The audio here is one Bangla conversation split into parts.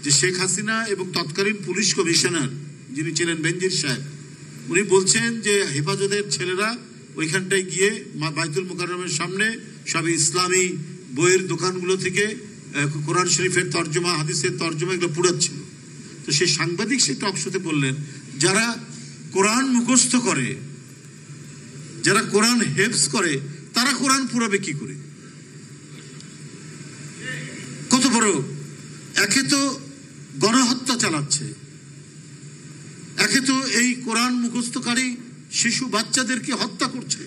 যে শেখ হাসিনা এবং তৎকালীন পুলিশ কমিশনার যিনি ছিলেন বেনজির সাহেব, উনি বলছেন যে হেফাজতের ছেলেরা ওইখানটায় গিয়ে বাইতুল মুকাররমের সামনে সব ইসলামী বইয়ের দোকানগুলো থেকে কোরআন শরীফের তর্জমা, হাদিসের তর্জমা এগুলো পুড়াচ্ছিল। তো সেই সাংবাদিক সেই টক শোতে বললেন, যারা কোরআন মুখস্থ করে, যারা কোরআন হেফজ করে, তারা কোরআন পুরাবে কি করে? কত বড়! একে তো গণহত্যা চালাচ্ছে, একে তো এই কোরআন মুখস্থকারী শিশু বাচ্চাদেরকে হত্যা করছে,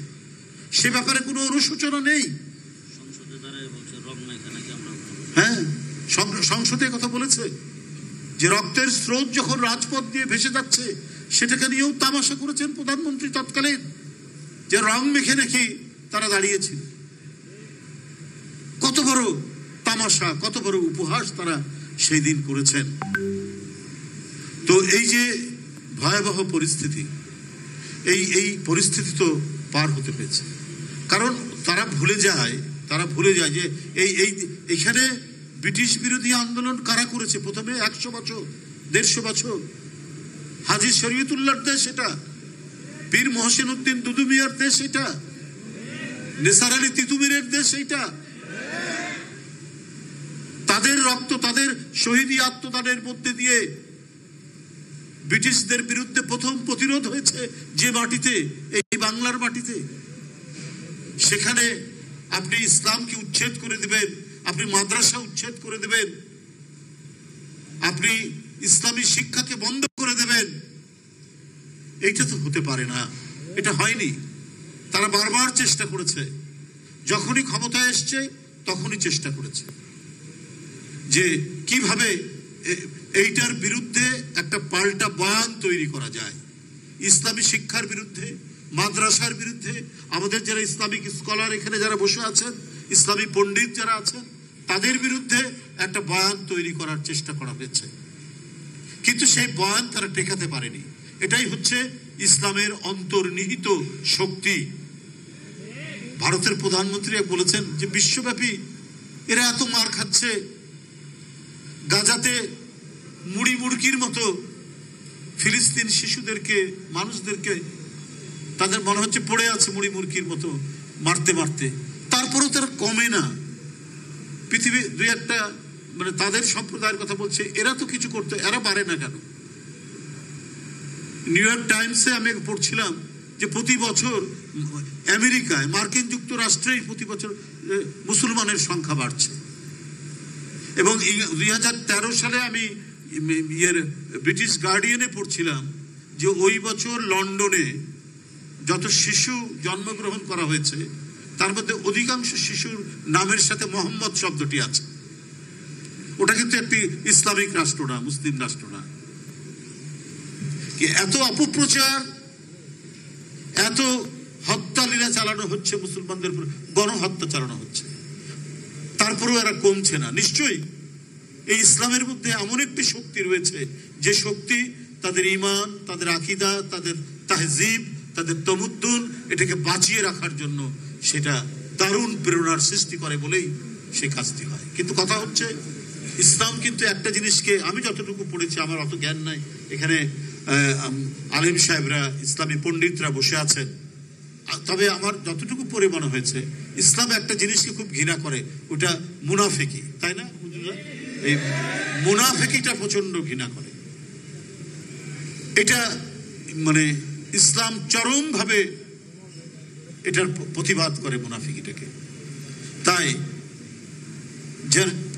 সে ব্যাপারে কোনো অনুশোচনা নেই। হ্যাঁ, সংসদে কথা বলেছে যে রক্তের স্রোত যখন রাজপথ দিয়ে ভেসে যাচ্ছে সেটাকে নিয়েও তামাশা করেছেন প্রধানমন্ত্রী তৎকালীন, যে রং মেখে নাকি তারা দাঁড়িয়েছে। কত বড় তামাশা, কত বড় উপহাস তারা সেই দিন করেছেন। তো এই যে ভয়াবহ পরিস্থিতি, এই পরিস্থিতি তো পার হতে পেরেছে, কারণ তারা ভুলে যায় যে এইখানে ব্রিটিশ বিরোধী আন্দোলন কারা করেছে? প্রথমে 100 বছর 150 বছর হাজী শরীয়তুল্লাহর দেশ এটা, পীর মহসিন উদ্দিন দুদু মিয়ার দেশ এটা, নিসার আলী তিতুমিরের দেশ এইটা। তাদের রক্ত, তাদের শহীদি আত্মদানের মধ্যে দিয়ে ব্রিটিশদের বিরুদ্ধে প্রথম প্রতিরোধ হয়েছে যে মাটিতে, এই বাংলার মাটিতে। সেখানে আপনি ইসলামকে উচ্ছেদ করে দিবেন, আপনি মাদ্রাসা উচ্ছেদ করে দেবেন, আপনি ইসলামী শিক্ষাকে বন্ধ করে দেবেন, এইটা তো হতে পারে না। এটা হয়নি। তারা বারবার চেষ্টা করেছে, যখনই ক্ষমতায় এসছে তখনই চেষ্টা করেছে যে কিভাবে এইটার বিরুদ্ধে একটা পাল্টা বয়ান তৈরি করা যায়, ইসলামী শিক্ষার বিরুদ্ধে, মাদ্রাসার বিরুদ্ধে। আমাদের যারা ইসলামিক স্কলার এখানে যারা বসে আছেন, ইসলামী পণ্ডিত যারা আছেন, তাদের বিরুদ্ধে একটা বয়ান তৈরি করার চেষ্টা করা হয়েছে, কিন্তু সেই বয়ান তারা টেকাতে পারেনি। এটাই হচ্ছে ইসলামের অন্তর্নিহিত শক্তি। ভারতের প্রধানমন্ত্রী বলেছেন যে বিশ্বব্যাপী এরা এত মার খাচ্ছে, গাজাতে মুড়ি মুড়কির মতো ফিলিস্তিন শিশুদেরকে, মানুষদেরকে তাদের মনে হচ্ছে পড়ে আছে মুড়ি মুড়কির মতো মারতে মারতে, তারপরেও তারা কমে না। পৃথিবী দুই একটা মানে তাদের সম্প্রদায়ের কথা বলছে, এরা তো কিছু করতে, এরা পারে না কেন? নিউ ইয়র্ক টাইমসে আমি পড়ছিলাম যে প্রতি বছর আমেরিকায়, মার্কিন যুক্তরাষ্ট্রে প্রতি বছর মুসলমানের সংখ্যা বাড়ছে। এবং 2013 সালে আমি ব্রিটিশ গার্ডিয়ানে পড়ছিলাম যে ওই বছর লন্ডনে যত শিশু জন্মগ্রহণ করা হয়েছে তার মধ্যে অধিকাংশ শিশুর নামের সাথে মোহাম্মদ শব্দটি আছে। ওটা কিন্তু একটি ইসলামিক রাষ্ট্র না, মুসলিম রাষ্ট্র না। এত অপপ্রচার, এত হত্যা লীলা চালানো হচ্ছে, মুসলমানদের উপর গণহত্যা চালানো হচ্ছে, তারপরেও এরা কমছে না। নিশ্চয়ই এই ইসলামের মধ্যে এমন একটি শক্তি রয়েছে যে শক্তি তাদের ঈমান, তাদের আকীদা, তাদের তাহজিব, তাদের তমুদ্দুন এটাকে বাঁচিয়ে রাখার জন্য সেটা দারুণ প্রেরণার সৃষ্টি করে বলেই সে কাজটি হয়। কিন্তু কথা হচ্ছে ইসলাম কিন্তু একটা জিনিসকে, আমি যতটুকু পড়েছি, আমার অত জ্ঞান নাই, এখানে আলেম সাহেবরা, ইসলামী পণ্ডিতরা বসে আছেন, তবে আমার যতটুকু পড়ে মনে হয়েছে ইসলাম একটা জিনিসকে খুব ঘৃণা করে, ওটা মুনাফিকি, তাই না? এই মুনাফিকিটা প্রচন্ড ঘৃণা করে। এটা মানে ইসলাম চরম ভাবে এটার প্রতিবাদ করে মুনাফিকিটাকে। তাই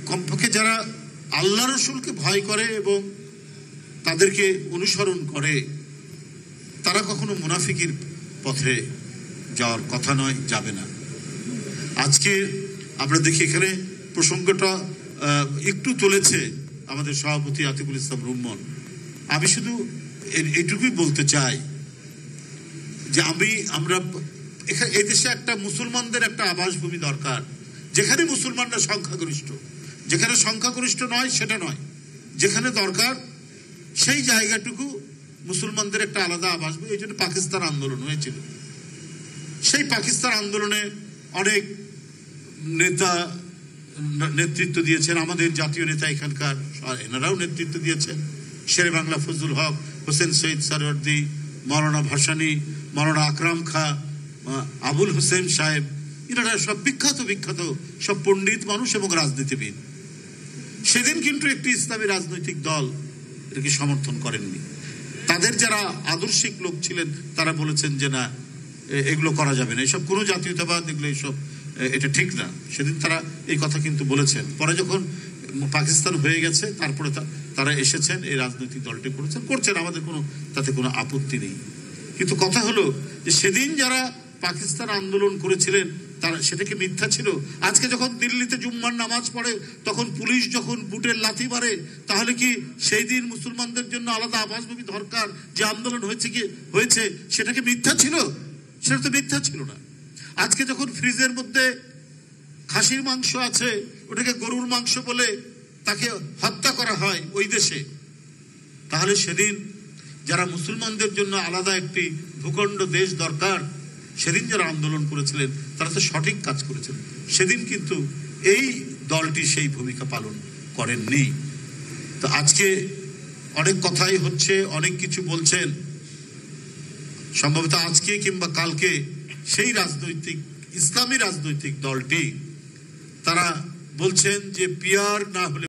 কমপক্ষে যারা আল্লাহ রসুলকে ভয় করে এবং তাদেরকে অনুসরণ করে, তারা কখনো মুনাফিকির পথে যাওয়ার কথা নয়, যাবে না। আজকে আমরা দেখি এখানে প্রসঙ্গটা একটু তুলেছে আমাদের সভাপতি আতিকুল ইসলাম রুম্মন। আমি শুধু এইটুকুই বলতে চাই যে আমরা এই দেশে একটা মুসলমানদের একটা আবাসভূমি দরকার, যেখানে মুসলমানরা সংখ্যাগরিষ্ঠ। যেখানে সংখ্যাগরিষ্ঠ নয় সেটা নয়, যেখানে দরকার সেই জায়গাটুকু মুসলমানদের একটা আলাদা আবাসভূমি। এই জন্য পাকিস্তান আন্দোলন হয়েছিল। সেই পাকিস্তান আন্দোলনে অনেক নেতা নেতৃত্ব দিয়েছেন, আমাদের জাতীয় নেতা এখানকার এনারাও নেতৃত্ব দিয়েছেন। শেরে বাংলা ফজলুল হক, হোসেন সৈয়দ সরওয়ার্দী, মৌলানা ভাসানী, মৌলানা আকরাম খা, আবুল হোসেন সাহেব, এনারা সব বিখ্যাত বিখ্যাত সব পণ্ডিত মানুষ এবং রাজনীতিবিদ। সেদিন কিন্তু একটি ইসলামী রাজনৈতিক দল এটাকে সমর্থন করেননি। তাদের যারা আদর্শিক লোক ছিলেন তারা বলেছেন যে না, এগুলো করা যাবে না, এসব কোনো জাতীয়তাবাদ, এগুলো এসব এটা ঠিক না। সেদিন তারা এই কথা কিন্তু বলেছেন। পরে যখন পাকিস্তান হয়ে গেছে তারপরে তারা এসেছেন, এই রাজনৈতিক দলটি করছেন, আমাদের তাতে কোনো আপত্তি নেই। কিন্তু কথা হলো যে সেদিন যারা পাকিস্তান আন্দোলন করেছিলেন তারা সেটাকে মিথ্যা ছিল। আজকে যখন দিল্লিতে জুম্মার নামাজ পড়ে তখন পুলিশ যখন বুটের লাথি মারে, তাহলে কি সেই দিন মুসলমানদের জন্য আলাদা আবাসভূমি দরকার যে আন্দোলন হয়েছে সেটাকে মিথ্যা ছিল? সেটা তো মিথ্যা ছিল না। আজকে যখন ফ্রিজের মধ্যে খাসির মাংস আছে, ওটাকে গরুর মাংস বলে তাকে হত্যা করা হয় ওই দেশে, তাহলে সেদিন যারা মুসলমানদের জন্য আলাদা একটি ভূখণ্ড দেশ দরকার, সেদিন যারা আন্দোলন করেছিলেন তারা তো সঠিক কাজ করেছিলেন। সেদিন কিন্তু এই দলটি সেই ভূমিকা পালন করেননি। তো আজকে অনেক কথাই হচ্ছে, অনেক কিছু বলছেন, সম্ভবত আজকে কিংবা কালকে সেই ইসলামী রাজনৈতিক দলটি তারা বলছেন যে পিয়ার না হলে